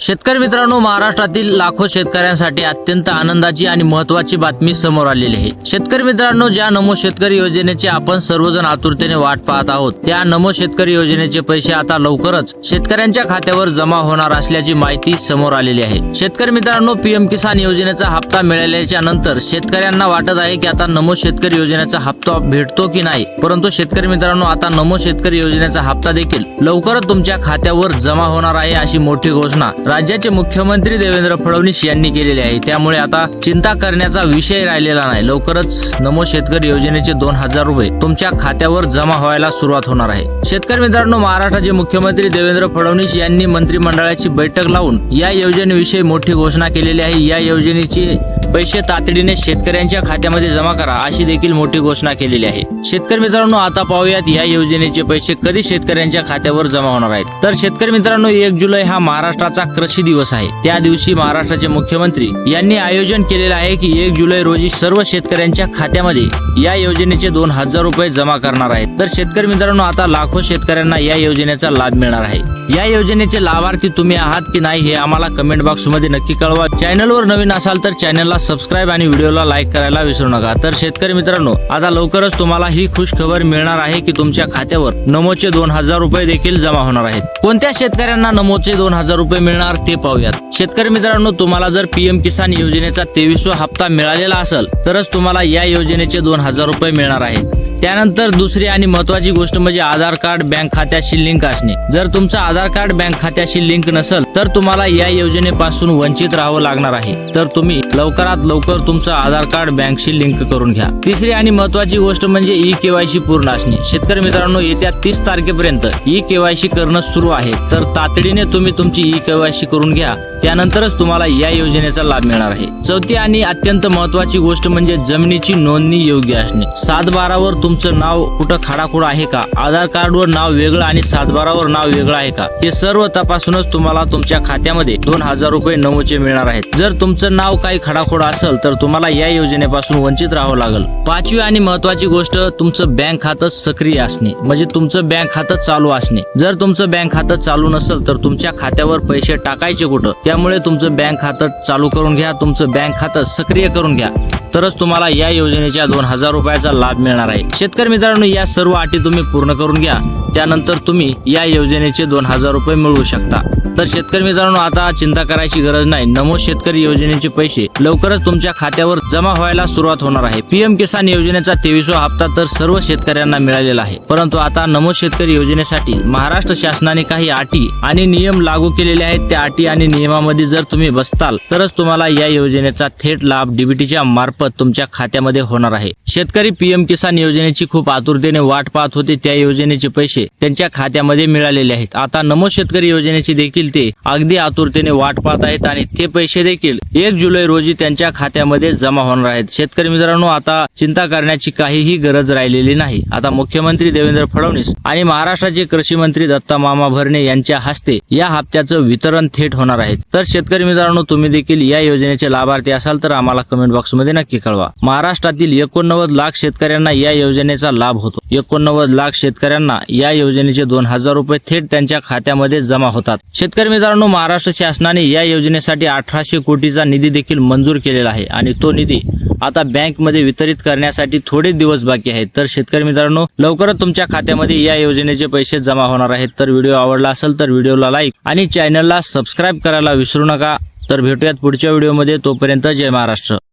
शेतकरी मित्रांनो, महाराष्ट्रातील लाखो शेतकऱ्यांसाठी अत्यंत आनंदाची आणि महत्त्वाची बातमी समोर आलेली आहे। शेतकरी मित्रांनो, ज्या नमो शेतकरी योजनेची आपण सर्वजण आतुरतेने वाट पाहत आहोत, त्या नमो शेतकरी योजनेचे पैसे आता लवकरच शेतकऱ्यांच्या खात्यावर जमा होणार असल्याची माहिती समोर आलेली आहे। शेतकरी मित्रांनो, पीएम किसान योजनेचा हप्ता मिळाल्याच्या नंतर शेतकऱ्यांना वाटत आहे की आता नमो शेतकरी योजनेचा हप्ता भेटतो की नाही, परंतु शेतकरी मित्रांनो, आता नमो शेतकरी योजनेचा हप्ता देखील लवकरच तुमच्या खात्यावर जमा होणार आहे अशी मोठी घोषणा राज्याचे मुख्यमंत्री देवेंद्र फडणवीस यांनी केलेली आहे। त्यामुळे आता चिंता करण्याचा विषय राहिलेला नाही। लवकरच नमो शेतकरी योजनेचे 2000 रुपये तुमच्या खात्यावर जमा व्हायला सुरुवात होणार आहे। शेतकरी मित्रांनो, महाराष्ट्राचे मुख्यमंत्री देवेंद्र फडणवीस यांनी मंत्रिमंडळाची बैठक लावून या योजनेविषयी मोठी घोषणा केलेली आहे। या योजनेची पैसे तातडीने शेतकऱ्यांच्या खात्यामध्ये जमा करा अशी देखील मोठी घोषणा केलेली आहे। शेतकरी मित्रांनो, आता पाहूयात या योजनेचे पैसे कधी शेतकऱ्यांच्या खात्यावर जमा होणार आहेत। तर शेतकरी मित्रांनो, 1 जुलै हा महाराष्ट्राचा कृषी दिवस आहे। त्या दिवशी महाराष्ट्राचे मुख्यमंत्री यांनी आयोजन केलेले आहे की 1 जुलै रोजी सर्व शेतकऱ्यांच्या खात्यामध्ये या योजनेचे 2000 रुपये जमा करणार आहेत। तर शेतकरी मित्रांनो, आता लाखो शेतकऱ्यांना या योजनेचा लाभ मिळणार आहे। या योजनेचे लाभार्थी तुम्ही आहात की नाही हे आम्हाला कमेंट बॉक्स मध्ये नक्की कळवा। चॅनलवर नवीन असाल तर चॅनलला सबस्क्राइब आणि व्हिडिओला लाईक करायला विसरू नका। तर शेतकरी मित्रांनो, आता लवकरच तुम्हाला ही खुश खबर मिळणार आहे की तुमच्या खात्यावर नमोचे 2000 रुपये देखील जमा होणार आहेत। कोणत्या शेतकऱ्यांना नमोचे 2000 रुपये मिळणार ते पाहूयात। शेतकरी मित्रांनो, तुम्हाला जर पीएम किसान योजनेचा 23वा हप्ता मिळालेला असेल तरच तुम्हाला या योजनेचे 2000 रुपये मिळणार आहेत। त्यानंतर दुसरी आणि महत्त्वाची गोष्ट म्हणजे आधार कार्ड बँक खात्याशी लिंक असणे। जर तुमचं आधार कार्ड बँक खात्याशी लिंक नसेल तर तुम्हाला या योजनेपासून वंचित राहावं लागणार आहे। तर तुम्ही लवकरात लवकर तुमचं आधार कार्ड बँकशी लिंक करून घ्या। तिसरी आणि महत्त्वाची गोष्ट म्हणजे ई-केवायसी पूर्ण असणे। शेतकरी मित्रांनो, येत्या 30 तारखेपर्यंत ई-केवायसी करणं सुरू आहे। तर तातडीने तुम्ही तुमची ई-केवायसी करून घ्या, त्यानंतरच तुम्हाला या योजनेचा लाभ मिळणार आहे। चौथी आणि अत्यंत महत्त्वाची गोष्ट म्हणजे जमिनीची नोंदणी योग्य असणे। 7/12 वर तुमचं नाव कुठं खाडाखोड आहे का, आधार कार्डवर नाव वेगळं आणि 7/12 वर नाव वेगळं आहे का, हे सर्व तपासूनच तुम्हाला तुमच्या खात्यामध्ये 2000 रुपये नमोचे मिळणार आहेत। जर तुमचं नाव काही खाडाखोड असेल तर तुम्हाला या योजनेपासून वंचित राहावं लागेल। पाचवी आणि महत्त्वाची गोष्ट, तुमचं बँक खातं सक्रिय असणे, म्हणजे तुमचं बँक खातं चालू असणे। जर तुमचं बँक खातं चालू नसेल तर तुमच्या खात्यावर पैसे टाकायचे कुठं, त्यामुळे तुमचं बँक खातं चालू करून घ्या, तुमचं बँक खातं सक्रिय करून घ्या, तरच तुम्हाला या योजनेच्या 2000 रुपयाचा लाभ मिळणार आहे। शेतकरी मित्रांनो, या सर्व अटी तुम्ही पूर्ण करून घ्या, त्यानंतर तुम्ही या योजनेचे 2000 रुपये मिळवू शकता। तर शेतकरी मित्रांनो, आता चिंता करायची गरज नाही। नमो शेतकरी योजनेचे पैसे लवकरच तुमच्या खात्यावर जमा व्हायला सुरुवात होणार आहे। पीएम किसान योजनेचा 23वा हप्ता तर सर्व शेतकऱ्यांना मिळालेला आहे, परंतु आता नमो शेतकरी योजनेसाठी महाराष्ट्र शासनाने काही अटी आणि नियम लागू केलेले आहेत। त्या अटी आणि नियमामध्ये जर तुम्ही बसताल तरच तुम्हाला या योजनेचा थेट लाभ डीबीटीच्या मार्फत तुमच्या खात्यामध्ये होणार आहे। शेतकरी पीएम किसान योजनेची खूप आतुरतेने वाट पाहत होते, त्या योजनेचे पैसे त्यांच्या खात्यामध्ये मिळालेले आहेत। आता नमो शेतकरी योजनेची देखील ते अगदी आतुरतेने वाट पाहत आहेत आणि ते पैसे देखील 1 जुलै रोजी त्यांच्या खात्यामध्ये जमा होणार आहेत। शेतकरी मित्रांनो, आता चिंता करण्याची काहीही गरज राहिलेली नाही। आता मुख्यमंत्री देवेंद्र फडणवीस आणि महाराष्ट्राचे कृषी मंत्री दत्ता मामा भरणे यांच्या हस्ते या हप्त्याचं वितरण थेट होणार आहे। तर शेतकरी मित्रांनो, तुम्ही देखील या योजनेचे लाभार्थी असाल तर आम्हाला कमेंट बॉक्स मध्ये नक्की कळवा। महाराष्ट्रातील 89 लाख शेतकऱ्यांना या योजनेचा लाभ होतो। 89 लाख शेतकऱ्यांना या योजनेचे 2000 रुपये थेट त्यांच्या खात्यामध्ये जमा होतात। शेतकरी मित्रांनो, महाराष्ट्र शासनाने या योजनेसाठी 1800 कोटीचा निधी देखील मंजूर केलेला आहे आणि तो निधी आता बँकमध्ये वितरित करण्यासाठी थोडे दिवस बाकी आहेत। तर शेतकरी मित्रांनो, लवकरच तुमच्या खात्यामध्ये या योजनेचे पैसे जमा होणार आहेत। तर व्हिडिओ आवडला असेल तर व्हिडिओला लाईक आणि चॅनलला सबस्क्राइब करायला विसरू नका। तर भेटूयात पुढच्या व्हिडिओमध्ये, तोपर्यंत जय महाराष्ट्र।